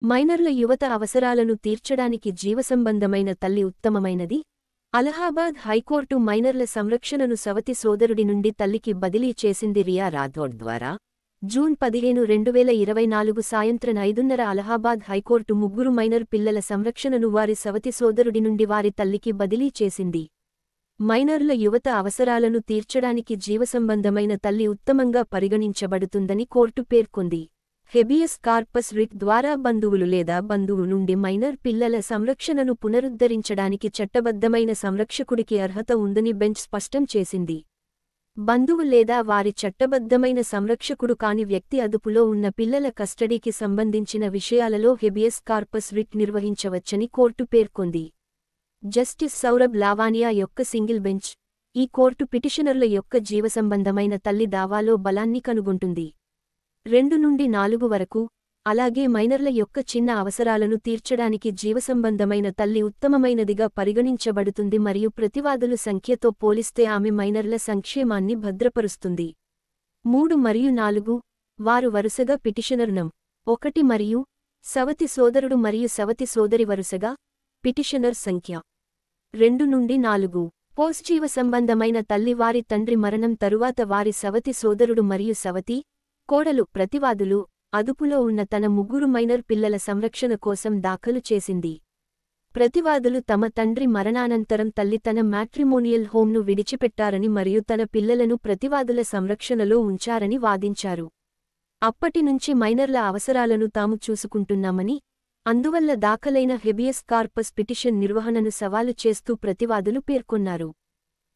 మైనర్ల యువత అవసరాలను తీర్చడానికి జీవసంబంధమైన తల్లి ఉత్తమమైనది. అలహాబాద్ హైకోర్టు మైనర్ల సంరక్షణను సవతి సోదరుడి నుండి తల్లికి బదిలీ చేసింది. రియా రాథోడ్ ద్వారా జూన్ 15, 2024 సాయంత్రం 5:30 అలహాబాద్ హైకోర్టు ముగ్గురు మైనర్ పిల్లల సంరక్షణను వారి సవతి సోదరుడి నుండి వారి తల్లికి బదిలీ చేసింది. మైనర్ల యువత అవసరాలను తీర్చడానికి జీవసంబంధమైన తల్లి ఉత్తమంగా పరిగణించబడుతుందని కోర్టు పేర్కొంది. హెబియస్ కార్పస్ రిట్ ద్వారా బంధువులు లేదా బంధువు నుండి మైనర్ పిల్లల సంరక్షణను పునరుద్ధరించడానికి చట్టబద్ధమైన సంరక్షకుడికి అర్హత ఉందని బెంచ్ స్పష్టం చేసింది. బంధువు లేదా వారి చట్టబద్ధమైన సంరక్షకుడు కాని వ్యక్తి అదుపులో ఉన్న పిల్లల కస్టడీకి సంబంధించిన విషయాలలో హెబియస్ కార్పస్ రిట్ నిర్వహించవచ్చని కోర్టు పేర్కొంది. జస్టిస్ సౌరభ్ లావానియా యొక్క సింగిల్ బెంచ్ ఈ కోర్టు పిటిషనర్ల యొక్క జీవసంబంధమైన తల్లి దావాలో బలాన్ని కనుగొంటుంది. 2 నుండి 4 వరకు, అలాగే మైనర్ల యొక్క చిన్న అవసరాలను తీర్చడానికి జీవసంబంధమైన తల్లి ఉత్తమమైనదిగా పరిగణించబడుతుంది మరియు ప్రతివాదుల సంఖ్యతో పోలిస్తే ఆమె మైనర్ల సంక్షేమాన్ని భద్రపరుస్తుంది. 3 మరియు 4 వారు వరుసగా పిటిషనర్ నం. 1 మరియు సవతి సోదరుడు మరియు సవతి సోదరి వరుసగా పిటిషనర్ సంఖ్య 2 నుండి 4. పోస్జీవ సంబంధమైన తల్లి వారి తండ్రి మరణం తరువాత వారి సవతి సోదరుడు మరియు సవతి కోడలు ప్రతివాదులు అదుపులో ఉన్న తన ముగ్గురు మైనర్ పిల్లల సంరక్షణ కోసం దాఖలు చేసింది. ప్రతివాదులు తమ తండ్రి మరణానంతరం తల్లి తన మ్యాట్రిమోనియల్ హోంను విడిచిపెట్టారని మరియు తన పిల్లలను ప్రతివాదుల సంరక్షణలో ఉంచారని వాదించారు. అప్పటినుంచి మైనర్ల అవసరాలను తాము చూసుకుంటున్నామని, అందువల్ల దాఖలైన హెబియస్ కార్పస్ పిటిషన్ నిర్వహణను సవాలు చేస్తూ ప్రతివాదులు పేర్కొన్నారు.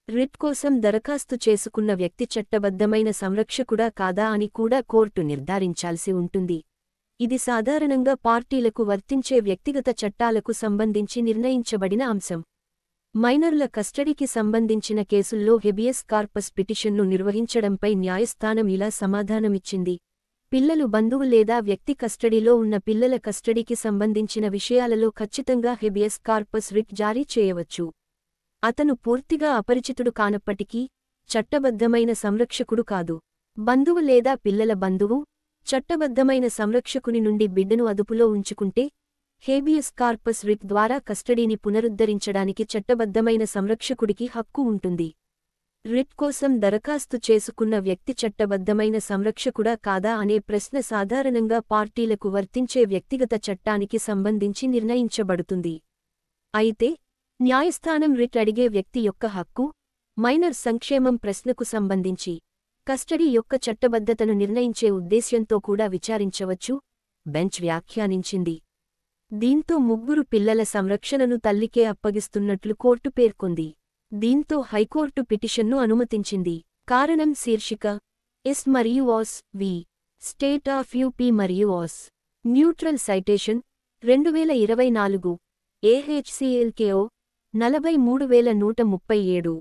రిట్ కోసం దరఖాస్తు చేసుకున్న వ్యక్తి చట్టబద్ధమైన సంరక్షకుడా కాదా అని కూడా కోర్టు నిర్ధారించాల్సి ఉంటుంది. ఇది సాధారణంగా పార్టీలకు వర్తించే వ్యక్తిగత చట్టాలకు సంబంధించి నిర్ణయించబడిన అంశం. మైనర్ల కస్టడీకి సంబంధించిన కేసుల్లో హెబియస్ కార్పస్ పిటిషన్ను నిర్వహించడంపై న్యాయస్థానం ఇలా సమాధానమిచ్చింది. పిల్లలు బంధువు లేదా వ్యక్తి కస్టడీలో ఉన్న పిల్లల కస్టడీకి సంబంధించిన విషయాలలో ఖచ్చితంగా హెబియస్ కార్పస్ రిట్ జారీ చేయవచ్చు. అతను పూర్తిగా అపరిచితుడు కానప్పటికీ చట్టబద్ధమైన సంరక్షకుడు కాదు. బంధువు లేదా పిల్లల బంధువు చట్టబద్ధమైన సంరక్షకుని నుండి బిడ్డను అదుపులో ఉంచుకుంటే హేబియస్ కార్పస్ రిట్ ద్వారా కస్టడీని పునరుద్ధరించడానికి చట్టబద్ధమైన సంరక్షకుడికి హక్కు ఉంటుంది. రిట్ కోసం దరఖాస్తు చేసుకున్న వ్యక్తి చట్టబద్ధమైన సంరక్షకుడా కాదా అనే ప్రశ్న సాధారణంగా పార్టీలకు వర్తించే వ్యక్తిగత చట్టానికి సంబంధించి నిర్ణయించబడుతుంది. అయితే న్యాయస్థానం రిట్ అడిగే వ్యక్తి యొక్క హక్కు, మైనర్ సంక్షేమం ప్రశ్నకు సంబంధించి కస్టడీ యొక్క చట్టబద్ధతను నిర్ణయించే ఉద్దేశ్యంతో కూడా విచారించవచ్చు, బెంచ్ వ్యాఖ్యానించింది. దీంతో ముగ్గురు పిల్లల సంరక్షణను తల్లికే అప్పగిస్తున్నట్లు కోర్టు పేర్కొంది. దీంతో హైకోర్టు పిటిషన్ను అనుమతించింది. కారణం శీర్షిక ఎస్ మరియు ఆస్ వి స్టేట్ ఆఫ్ యూపీ మరియు ఆస్. Neutral citation 2024 AHCLKO 43137